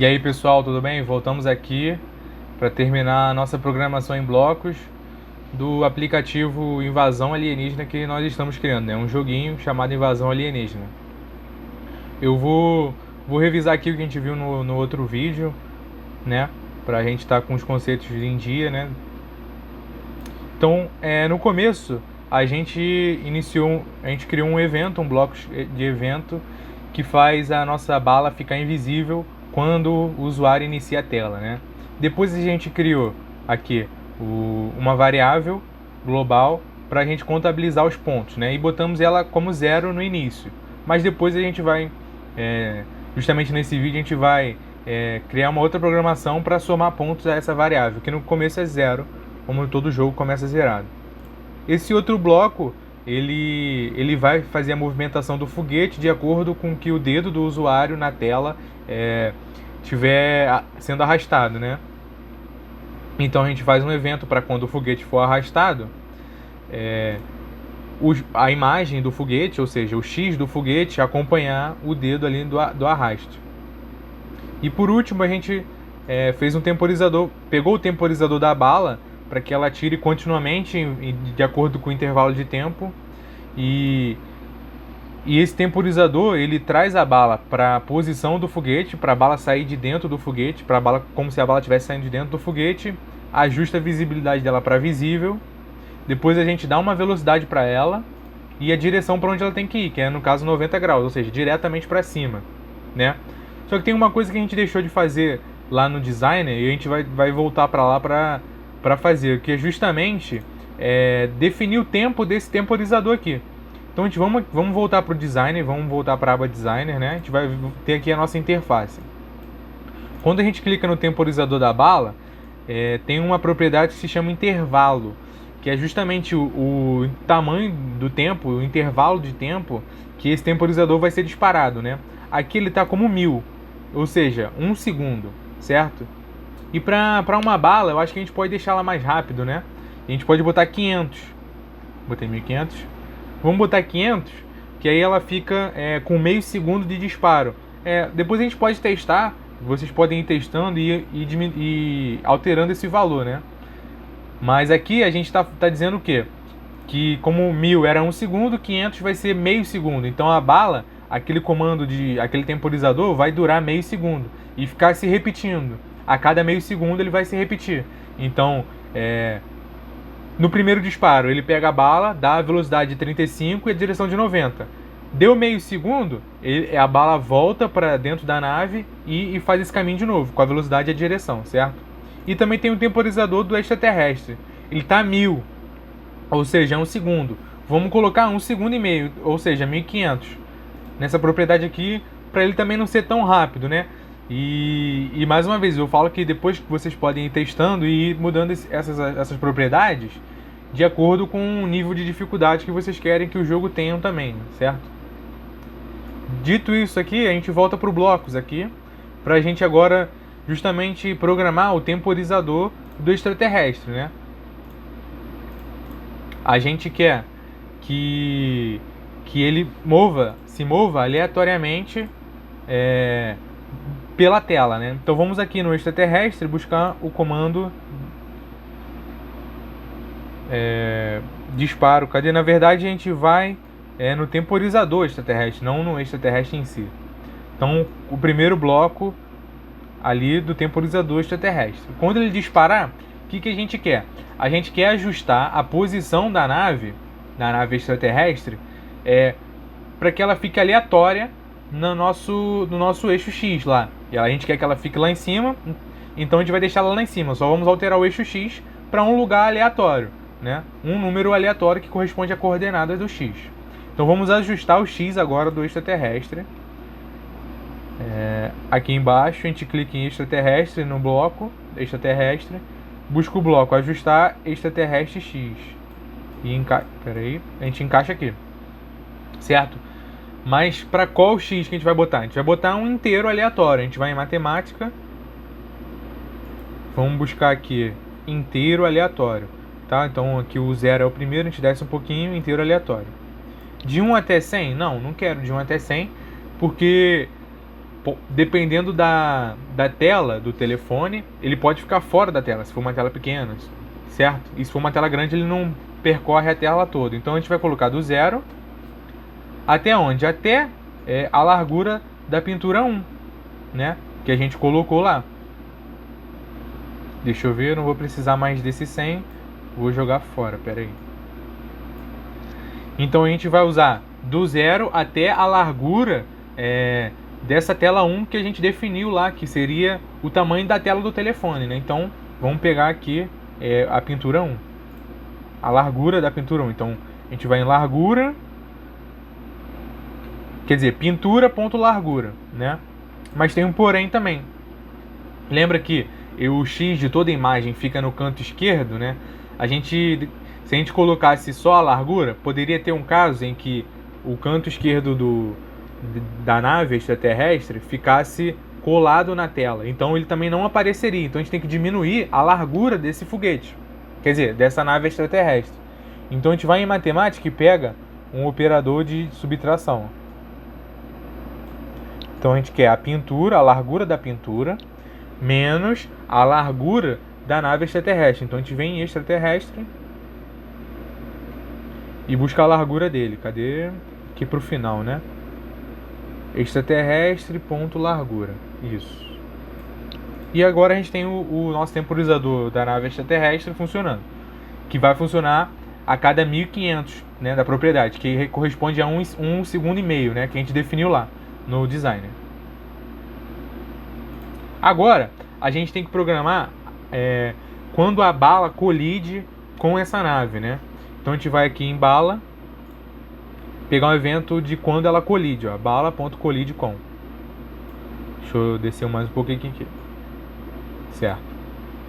E aí pessoal, tudo bem? Voltamos aqui para terminar a nossa programação em blocos do aplicativo Invasão Alienígena que nós estamos criando, né? Um joguinho chamado Invasão Alienígena. Eu vou revisar aqui o que a gente viu no outro vídeo, né? Pra gente estar com os conceitos em dia, né? Então, no começo, a gente criou um evento, um bloco de evento que faz a nossa bala ficar invisível quando o usuário inicia a tela, né? Depois a gente criou aqui uma variável global para a gente contabilizar os pontos, né? E botamos ela como 0 no início. Mas depois a gente vai, justamente nesse vídeo, a gente vai criar uma outra programação para somar pontos a essa variável, que no começo é 0, como todo jogo começa zerado. Esse outro bloco, ele vai fazer a movimentação do foguete de acordo com que o dedo do usuário na tela estiver sendo arrastado, né? Então a gente faz um evento para quando o foguete for arrastado, a imagem do foguete, ou seja, o X do foguete, acompanhar o dedo ali do arraste. E por último a gente fez um temporizador, pegou o temporizador da bala para que ela atire continuamente de acordo com o intervalo de tempo. E esse temporizador, ele traz a bala para a posição do foguete, para a bala sair de dentro do foguete, como se a bala estivesse saindo de dentro do foguete, ajusta a visibilidade dela para visível. Depois a gente dá uma velocidade para ela e a direção para onde ela tem que ir, que é no caso 90 graus, ou seja, diretamente para cima, né? Só que tem uma coisa que a gente deixou de fazer lá no designer e a gente vai voltar para lá para fazer, que é justamente definir o tempo desse temporizador aqui. Então a gente vamos voltar para o designer, vamos voltar para a aba designer, né? A gente vai ter aqui a nossa interface. Quando a gente clica no temporizador da bala, tem uma propriedade que se chama intervalo, que é justamente o tamanho do tempo, o intervalo de tempo que esse temporizador vai ser disparado, né? Aqui ele está como 1000, ou seja, 1 segundo, certo? E para uma bala, eu acho que a gente pode deixar ela mais rápido, né? A gente pode botar 500. Botei 1500. Vamos botar 500, que aí ela fica com meio segundo de disparo. Depois a gente pode testar, vocês podem ir testando e alterando esse valor, né? Mas aqui a gente tá dizendo o quê? Que como 1000 era 1 segundo, 500 vai ser meio segundo. Então a bala, aquele temporizador vai durar meio segundo e ficar se repetindo. A cada meio segundo ele vai se repetir. Então, no primeiro disparo, ele pega a bala, dá a velocidade de 35 e a direção de 90. Deu meio segundo, a bala volta para dentro da nave e faz esse caminho de novo, com a velocidade e a direção, certo? E também tem o temporizador do extraterrestre. Ele está 1000, ou seja, 1 segundo. Vamos colocar 1 segundo e meio, ou seja, 1500. Nessa propriedade aqui, para ele também não ser tão rápido, né? E mais uma vez, eu falo que depois que vocês podem ir testando e ir mudando essas propriedades de acordo com o nível de dificuldade que vocês querem que o jogo tenha também, certo? Dito isso aqui, a gente volta para o blocos aqui, para a gente agora justamente programar o temporizador do extraterrestre, né? A gente quer que ele se mova aleatoriamente pela tela, né? Então vamos aqui no extraterrestre buscar o comando disparo. Cadê? Na verdade a gente vai no temporizador extraterrestre, não no extraterrestre em si. Então o primeiro bloco ali do temporizador extraterrestre. Quando ele disparar, o que a gente quer? A gente quer ajustar a posição da nave extraterrestre para que ela fique aleatória no nosso eixo X lá. E a gente quer que ela fique lá em cima, então a gente vai deixar ela lá em cima. Só vamos alterar o eixo X para um lugar aleatório, né? Um número aleatório que corresponde à coordenada do X. Então vamos ajustar o X agora do extraterrestre. Aqui embaixo a gente clica em extraterrestre no bloco extraterrestre, busca o bloco ajustar extraterrestre X e a gente encaixa aqui, certo? Mas para qual X que a gente vai botar? A gente vai botar um inteiro aleatório. A gente vai em matemática, vamos buscar aqui inteiro aleatório, tá? Então aqui o 0 é o primeiro, a gente desce um pouquinho, inteiro aleatório. De 1 até 100? Não quero de 1 até 100, porque dependendo da tela do telefone, ele pode ficar fora da tela, se for uma tela pequena, certo? E se for uma tela grande, ele não percorre a tela toda. Então a gente vai colocar do 0 até onde? Até a largura da pintura 1, né? Que a gente colocou lá. Deixa eu ver, eu não vou precisar mais desse 100. Vou jogar fora, pera aí. Então a gente vai usar do 0 até a largura dessa tela 1 que a gente definiu lá, que seria o tamanho da tela do telefone, né? Então vamos pegar aqui a pintura 1, a largura da pintura 1. Então a gente vai em largura, quer dizer, pintura ponto largura, né? Mas tem um porém também. Lembra que o X de toda a imagem fica no canto esquerdo, né? Se a gente colocasse só a largura, poderia ter um caso em que o canto esquerdo da nave extraterrestre ficasse colado na tela. Então ele também não apareceria. Então a gente tem que diminuir a largura desse foguete. Quer dizer, dessa nave extraterrestre. Então a gente vai em matemática e pega um operador de subtração. Então a gente quer a pintura, a largura da pintura, menos a largura da nave extraterrestre. Então a gente vem em extraterrestre e busca a largura dele. Cadê? Aqui pro final, né? Extraterrestre ponto largura. Isso. E agora a gente tem o nosso temporizador da nave extraterrestre funcionando, que vai funcionar a cada 1500, né, da propriedade, que corresponde a 1,5 segundo, né, que a gente definiu lá no designer. Agora a gente tem que programar quando a bala colide com essa nave, né? Então a gente vai aqui em bala, pegar um evento de quando ela colide, ó, bala.colide com. Deixa eu descer mais um pouquinho aqui. Certo.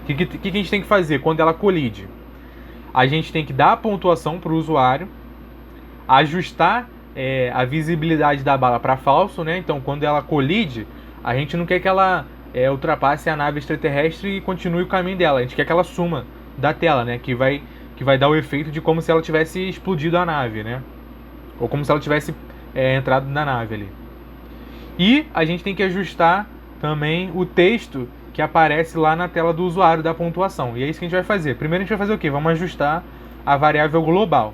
O que a gente tem que fazer quando ela colide? A gente tem que dar a pontuação para o usuário, ajustar a visibilidade da bala para falso, né? Então quando ela colide, a gente não quer que ela ultrapasse a nave extraterrestre e continue o caminho dela. A gente quer que ela suma da tela, né? Que vai dar o efeito de como se ela tivesse explodido a nave, né? Ou como se ela tivesse entrado na nave ali. E a gente tem que ajustar também o texto que aparece lá na tela do usuário da pontuação. E é isso que a gente vai fazer. Primeiro a gente vai fazer o quê? Vamos ajustar a variável global.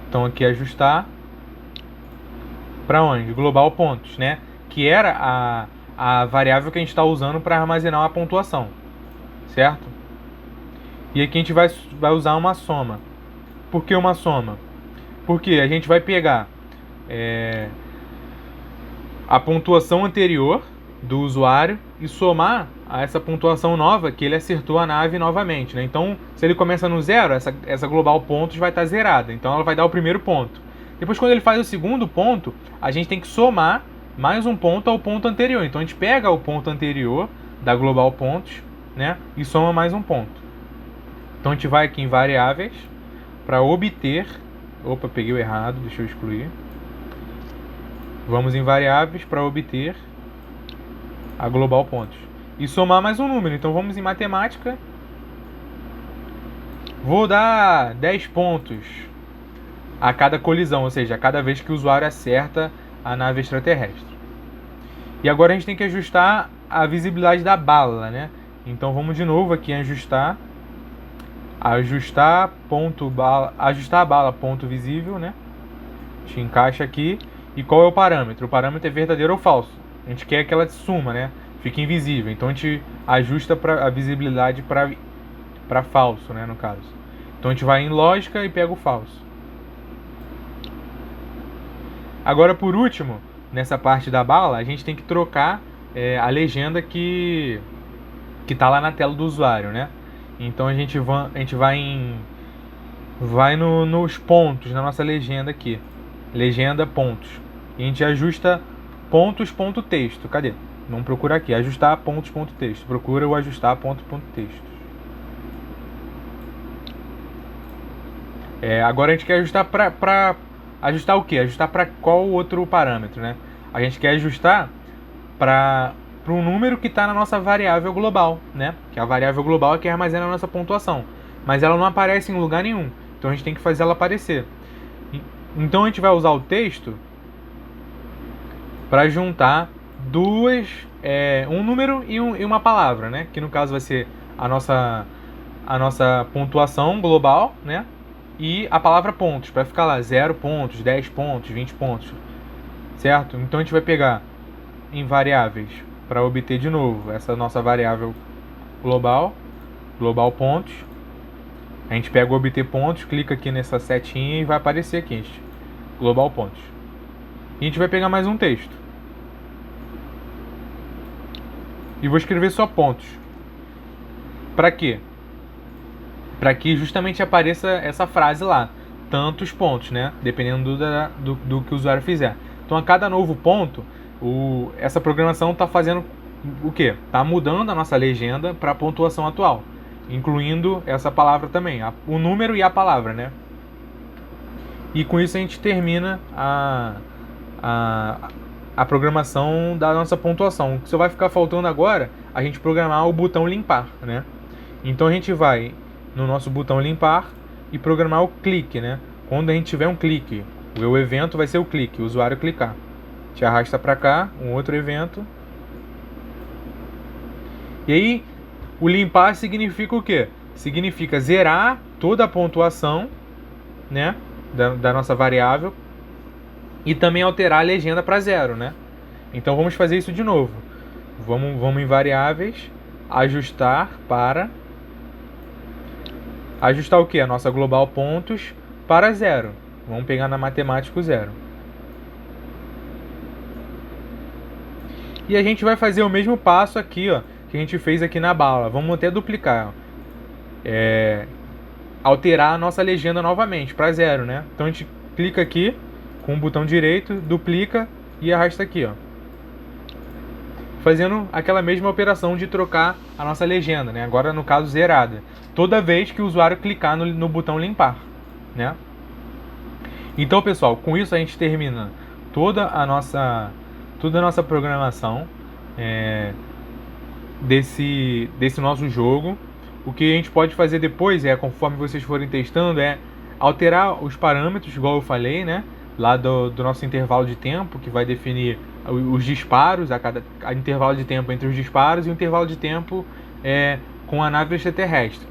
Então aqui ajustar para onde? Global pontos, né? Que era a variável que a gente está usando para armazenar a pontuação, certo? E aqui a gente vai usar uma soma. Por que uma soma? Porque a gente vai pegar a pontuação anterior do usuário e somar a essa pontuação nova que ele acertou a nave novamente, né? Então, se ele começa no 0, essa global pontos vai estar zerada. Então, ela vai dar o primeiro ponto. Depois, quando ele faz o segundo ponto, a gente tem que somar mais um ponto ao ponto anterior. Então, a gente pega o ponto anterior da global pontos, né? E soma mais um ponto. Então, a gente vai aqui em variáveis para obter... Opa, peguei o errado, deixa eu excluir. Vamos em variáveis para obter a global pontos e somar mais um número. Então vamos em matemática. Vou dar 10 pontos a cada colisão, ou seja, a cada vez que o usuário acerta a nave extraterrestre. E agora a gente tem que ajustar a visibilidade da bala, né? Então vamos de novo aqui em ajustar a bala ponto visível, né? A gente encaixa aqui. E qual é o parâmetro? O parâmetro é verdadeiro ou falso. A gente quer que ela suma, né? Fique invisível. Então a gente ajusta a visibilidade para falso, né? No caso. Então a gente vai em lógica e pega o falso. Agora, por último, nessa parte da bala, a gente tem que trocar a legenda que está lá na tela do usuário, né? Então a gente vai nos pontos na nossa legenda aqui. Legenda pontos. E a gente ajusta pontos ponto texto. Cadê? Vamos procurar aqui. Ajustar pontos ponto texto. Procura o ajustar ponto ponto texto. Agora a gente quer ajustar para ajustar o quê? Ajustar para qual outro parâmetro, né? A gente quer ajustar para um número que está na nossa variável global, né? Que a variável global é que armazena a nossa pontuação. Mas ela não aparece em lugar nenhum. Então a gente tem que fazer ela aparecer. Então a gente vai usar o texto para juntar um número e uma palavra, né? Que no caso vai ser a nossa pontuação global, né? E a palavra pontos, para ficar lá 0 pontos, 10 pontos, 20 pontos, certo? Então a gente vai pegar em variáveis para obter de novo essa nossa variável global pontos. A gente pega o obter pontos, clica aqui nessa setinha e vai aparecer aqui, global pontos. E a gente vai pegar mais um texto. E vou escrever só pontos. Para quê? Para que justamente apareça essa frase lá, tantos pontos, né? Dependendo do que o usuário fizer. Então, a cada novo ponto, essa programação está fazendo o quê? Está mudando a nossa legenda para a pontuação atual, incluindo essa palavra também, o número e a palavra, né? E com isso a gente termina a programação da nossa pontuação. O que só vai ficar faltando agora, a gente programar o botão limpar, né? Então a gente vai no nosso botão limpar e programar o clique, né? Quando a gente tiver um clique, o evento vai ser o clique, o usuário clicar. Te arrasta para cá, um outro evento. E aí, o limpar significa o quê? Significa zerar toda a pontuação, né, da nossa variável e também alterar a legenda para 0, né? Então vamos fazer isso de novo. Vamos em variáveis, ajustar para... Ajustar o que? A nossa global pontos para 0. Vamos pegar na matemática o 0. E a gente vai fazer o mesmo passo aqui, ó, que a gente fez aqui na bala. Vamos até duplicar. Alterar a nossa legenda novamente para 0, né? Então a gente clica aqui com o botão direito, duplica e arrasta aqui, ó. Fazendo aquela mesma operação de trocar a nossa legenda, né? Agora no caso zerada. Toda vez que o usuário clicar no botão limpar, né? Então, pessoal, com isso a gente termina toda a nossa programação desse nosso jogo. O que a gente pode fazer depois conforme vocês forem testando, alterar os parâmetros, igual eu falei, né? Lá do nosso intervalo de tempo, que vai definir os disparos, a intervalo de tempo entre os disparos e o intervalo de tempo com a nave extraterrestre.